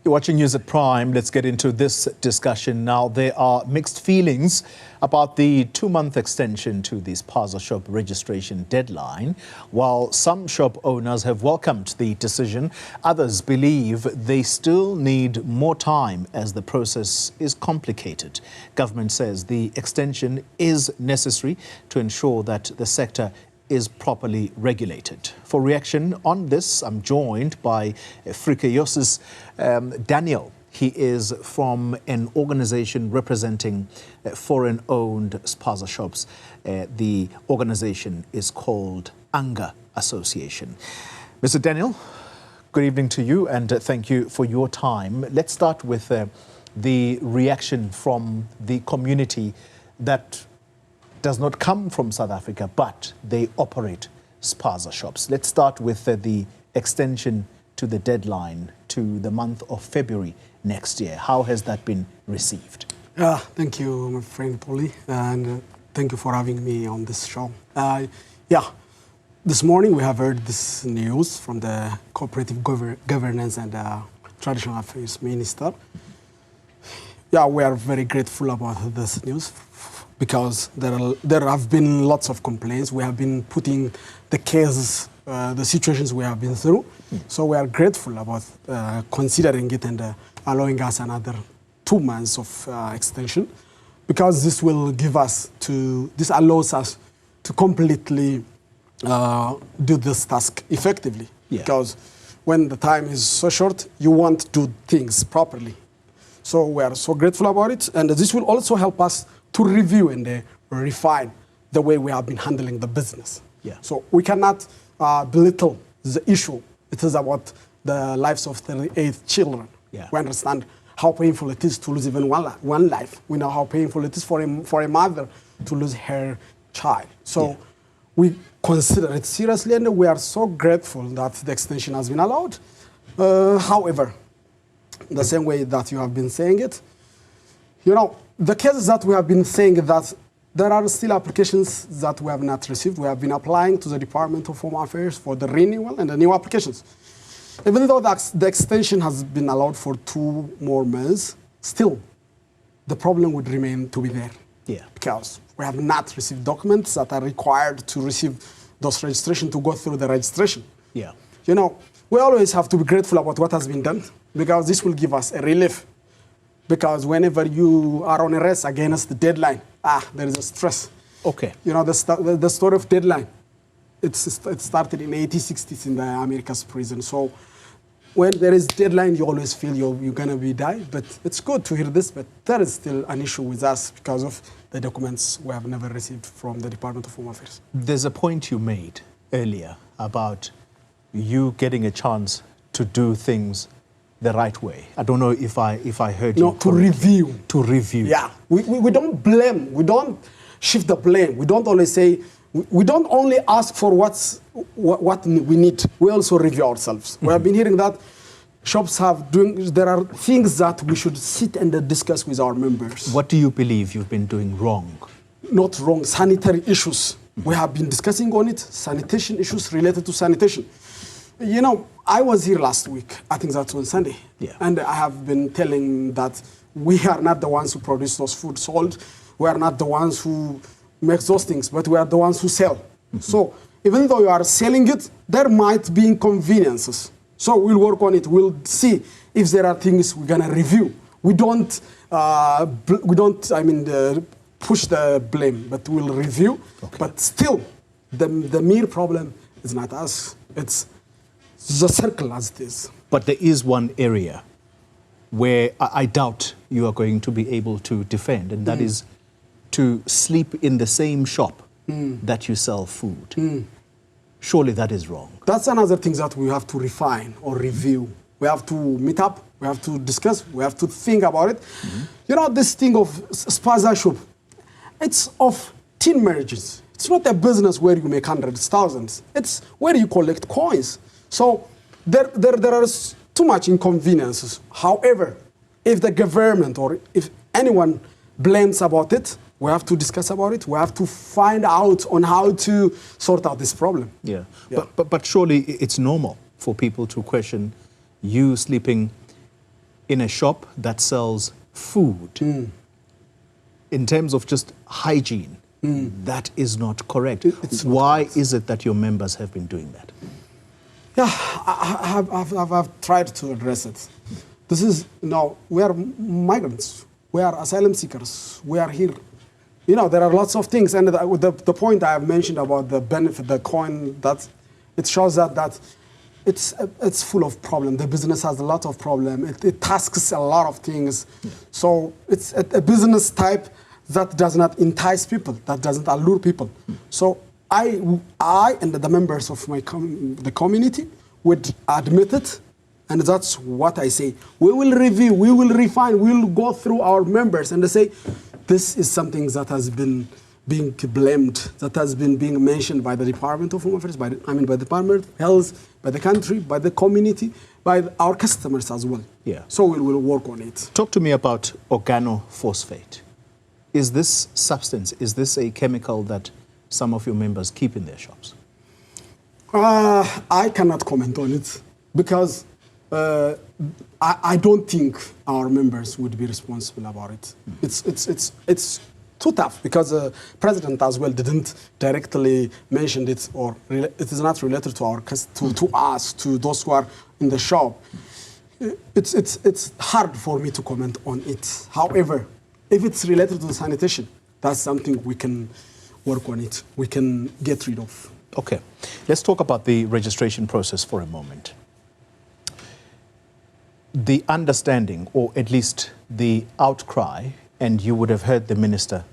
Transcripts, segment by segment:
You're watching News at Prime. Let's get into this discussion now. There are mixed feelings about the 2-month extension to the spaza shop registration deadline. While some shop owners have welcomed the decision, others believe they still need more time as the process is complicated. Government says the extension is necessary to ensure that the sector is properly regulated. For reaction on this, I'm joined by Frikayos's Daniel. He is from an organization representing foreign-owned spaza shops. The organization is called Anga Association. Mr. Daniel, good evening to you and thank you for your time. Let's start with the reaction from the community that does not come from South Africa, but they operate spaza shops. Let's start with the extension to the deadline to the month of February next year. How has that been received? Thank you, my friend Polly, and thank you for having me on this show. This morning we have heard this news from the Cooperative Governance and Traditional Affairs Minister. We are very grateful about this news, because there have been lots of complaints. We have been putting the cases, the situations we have been through. So we are grateful about considering it and allowing us another 2 months of extension, because this will give us this allows us to completely do this task effectively. Because when the time is so short, you want to do things properly. So we are so grateful about it, and this will also help us to review and refine the way we have been handling the business. So we cannot belittle the issue. It is about the lives of 38 children. We understand how painful it is to lose even one life. We know how painful it is for a mother to lose her child. So we consider it seriously, and we are so grateful that the extension has been allowed. However, the same way that you have been saying it, the cases that we have been saying that there are still applications that we have not received. We have been applying to the Department of Home Affairs for the renewal and the new applications. Even though the extension has been allowed for 2 more months, still the problem would remain to be there. Because we have not received documents that are required to receive those registration, to go through the registration. We always have to be grateful about what has been done, because this will give us a relief. Because whenever you are on a race against the deadline, there is a stress. The story of deadline, it started in the 1860s in the America's prison. So when there is deadline, you always feel you're going to die. But it's good to hear this, but there is still an issue with us because of the documents we have never received from the Department of Home Affairs. There's a point you made earlier about you getting a chance to do things the right way. I don't know if I heard you correctly. Review. To review. We don't blame. We don't shift the blame. We don't only say, we don't only ask for what we need. We also review ourselves. We have been hearing that shops there are things that we should sit and discuss with our members. What do you believe you've been doing wrong? Not wrong. Sanitary issues. We have been discussing on it. Sanitation issues related to sanitation. I was here last week, I think that's on Sunday, and I have been telling that we are not the ones who produce those food sold, we are not the ones who make those things, but we are the ones who sell. So even though you are selling it, there might be inconveniences. So we'll work on it, we'll see if there are things we're gonna review. We don't push the blame, but we'll review. But still, the mere problem is not us, it's the circle as it is. But there is one area where I doubt you are going to be able to defend, and that is to sleep in the same shop that you sell food. Surely that is wrong. That's another thing that we have to refine or review. We have to meet up, we have to discuss, we have to think about it. This thing of spaza shop, it's of teen marriages. It's not a business where you make hundreds, thousands. It's where you collect coins. So there are too much inconveniences. However, if the government or if anyone blames about it, we have to discuss about it. We have to find out on how to sort out this problem. But surely it's normal for people to question you sleeping in a shop that sells food, in terms of just hygiene, that is not correct. Why is it that your members have been doing that? Yeah, I've tried to address it. This is, we are migrants. We are asylum seekers. We are here. There are lots of things. And the point I have mentioned about the benefit, the coin, that it shows that it's full of problems. The business has a lot of problems. It tasks a lot of things. So it's a business type that does not entice people, that doesn't allure people. So I and the members of the community would admit it, and that's what I say. We will review, we will refine, we will go through our members and say, this is something that has been being blamed, that has been being mentioned by the Department of Home Affairs, by the Department of Health, by the country, by the community, by our customers as well. Yeah. So we will work on it. Talk to me about organophosphate. Is this substance, is this a chemical that some of your members keep in their shops? I cannot comment on it because I don't think our members would be responsible about it. It's too tough because the president as well didn't directly mention it, or it is not related to us, to those who are in the shop. It's hard for me to comment on it. However, if it's related to the sanitation, that's something we can work on it. We can get rid of. Okay. Let's talk about the registration process for a moment. The understanding, or at least the outcry, and you would have heard the minister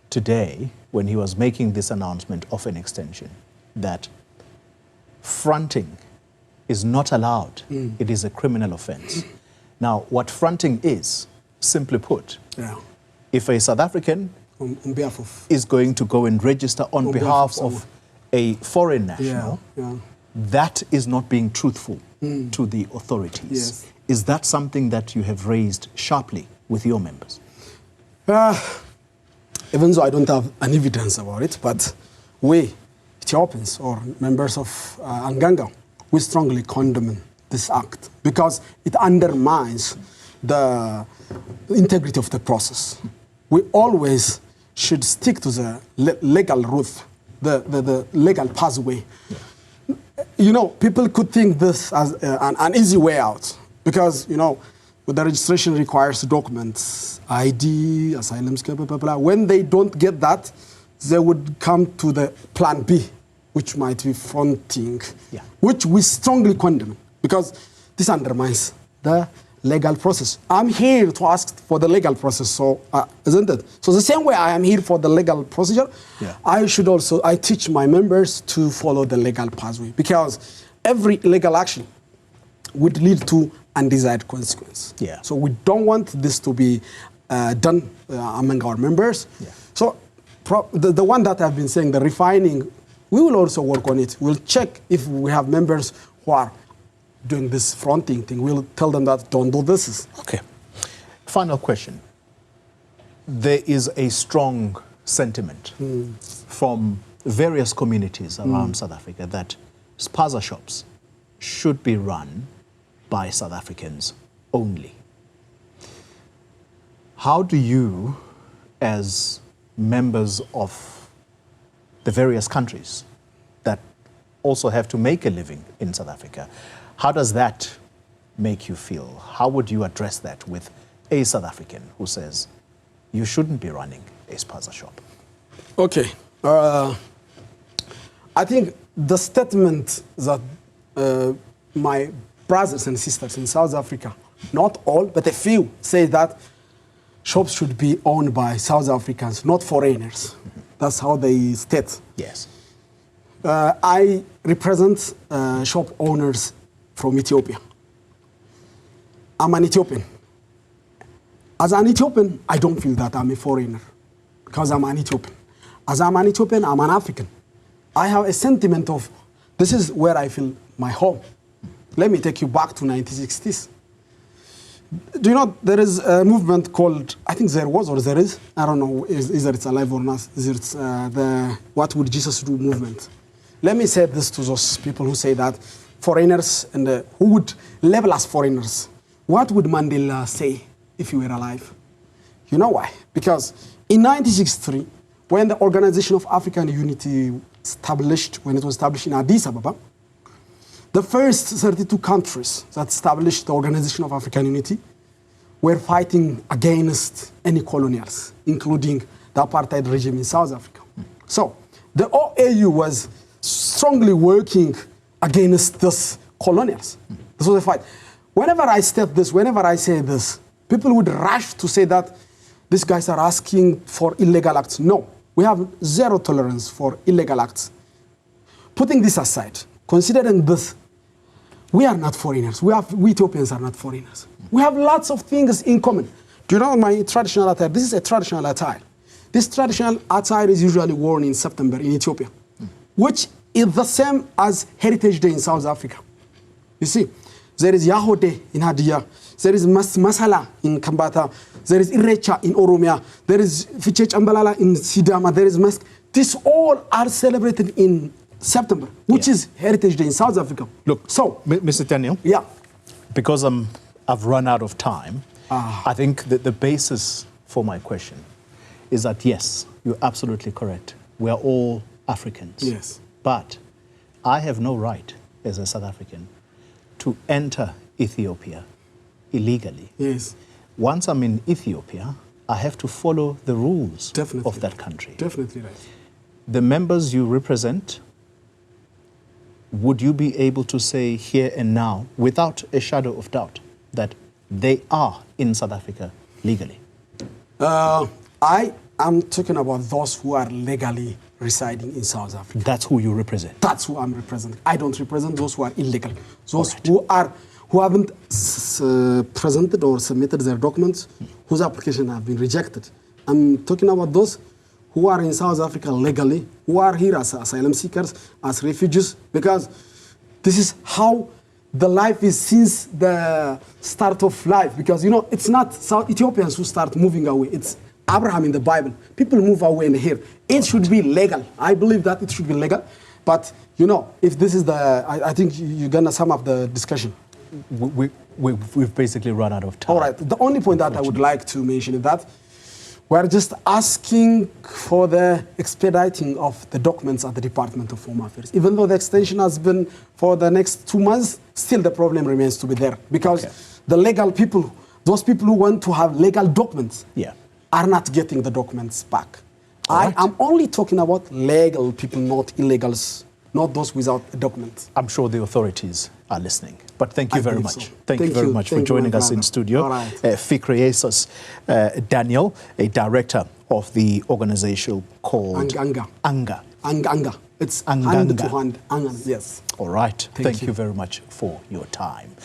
today when he was making this announcement of an extension, that fronting is not allowed. It is a criminal offense. Now, what fronting is, simply put, if a South African on behalf of is going to go and register on behalf of a foreign national, that is not being truthful to the authorities. Yes. Is that something that you have raised sharply with your members? Even though I don't have an evidence about it, but we, Ethiopians or members of Anganga, we strongly condemn this act because it undermines the integrity of the process. We always should stick to the legal route, the legal pathway. People could think this as an easy way out because, the registration requires documents, ID, asylum, blah, blah, blah. When they don't get that, they would come to the plan B, which might be fronting, which we strongly condemn because this undermines the legal process. I'm here to ask for the legal process, so isn't it? So the same way I am here for the legal procedure, I teach my members to follow the legal pathway because every legal action would lead to undesired consequence. So we don't want this to be done among our members. So the one that I've been saying, the refining, we will also work on it. We'll check if we have members who are doing this fronting thing. We'll tell them that don't do this. Okay. Final question. There is a strong sentiment from various communities around South Africa that spaza shops should be run by South Africans only. How do you, as members of the various countries that also have to make a living in South Africa, how does that make you feel? How would you address that with a South African who says you shouldn't be running a spaza shop? Okay. I think the statement that my brothers and sisters in South Africa, not all, but a few, say that shops should be owned by South Africans, not foreigners. That's how they state. Yes. I represent shop owners from Ethiopia. I'm an Ethiopian. As an Ethiopian, I don't feel that I'm a foreigner because I'm an Ethiopian. As I'm an Ethiopian, I'm an African. I have a sentiment of this is where I feel my home. Let me take you back to 1960s. Do you know there is a movement called, I think there was or there is, I don't know, either it's alive or not, either it's the What Would Jesus Do movement. Let me say this to those people who say that foreigners and who would label us foreigners what would Mandela say if he were alive? You know why? Because in 1963, when the Organization of African Unity when it was established in Addis Ababa, the first 32 countries that established the Organization of African Unity were fighting against any colonials, including the apartheid regime in South Africa. So the OAU was strongly working against these colonials. This was a fight. Whenever I state this, whenever I say this, people would rush to say that these guys are asking for illegal acts. No, we have zero tolerance for illegal acts. Putting this aside, considering this, we are not foreigners. We Ethiopians are not foreigners. We have lots of things in common. Do you know my traditional attire? This is a traditional attire. This traditional attire is usually worn in September in Ethiopia, which is the same as Heritage Day in South Africa. You see, there is Yaho Day in Hadia, there is Masala in Kambata, there is Irecha in Oromia, there is Fiche Chambalala in Sidama, there is Mask. These all are celebrated in September, which is Heritage Day in South Africa. Look, so Mr. Daniel, because I've run out of time, I think that the basis for my question is that, yes, you're absolutely correct. We are all Africans. Yes. But I have no right as a South African to enter Ethiopia illegally. Yes. Once I'm in Ethiopia, I have to follow the rules of that country. Definitely right. The members you represent, would you be able to say here and now, without a shadow of doubt, that they are in South Africa legally? I am talking about those who are legally residing in South Africa. That's who you represent? That's who I'm representing. I don't represent those who are illegal. Those who haven't presented or submitted their documents, whose application have been rejected. I'm talking about those who are in South Africa legally, who are here as asylum seekers, as refugees, because this is how the life is since the start of life. Because, you know, it's not South Ethiopians who start moving away. It's Abraham in the Bible. People move away in here. It should be legal. I believe that it should be legal. But, you know, if this is the, I think you're going to sum up the discussion. We've basically run out of time. All right. The only point that I would like to mention is that we're just asking for the expediting of the documents at the Department of Home Affairs. Even though the extension has been for the next 2 months, still the problem remains to be there. Because the legal people, those people who want to have legal documents, are not getting the documents back. I am only talking about legal people, not illegals, not those without documents. I'm sure the authorities are listening. But thank you very much. Thank you very much for joining us in studio. Fikreyesus Daniel, a director of the organization called Anga. It's hand to hand. Yes. All right. Thank you very much for your time.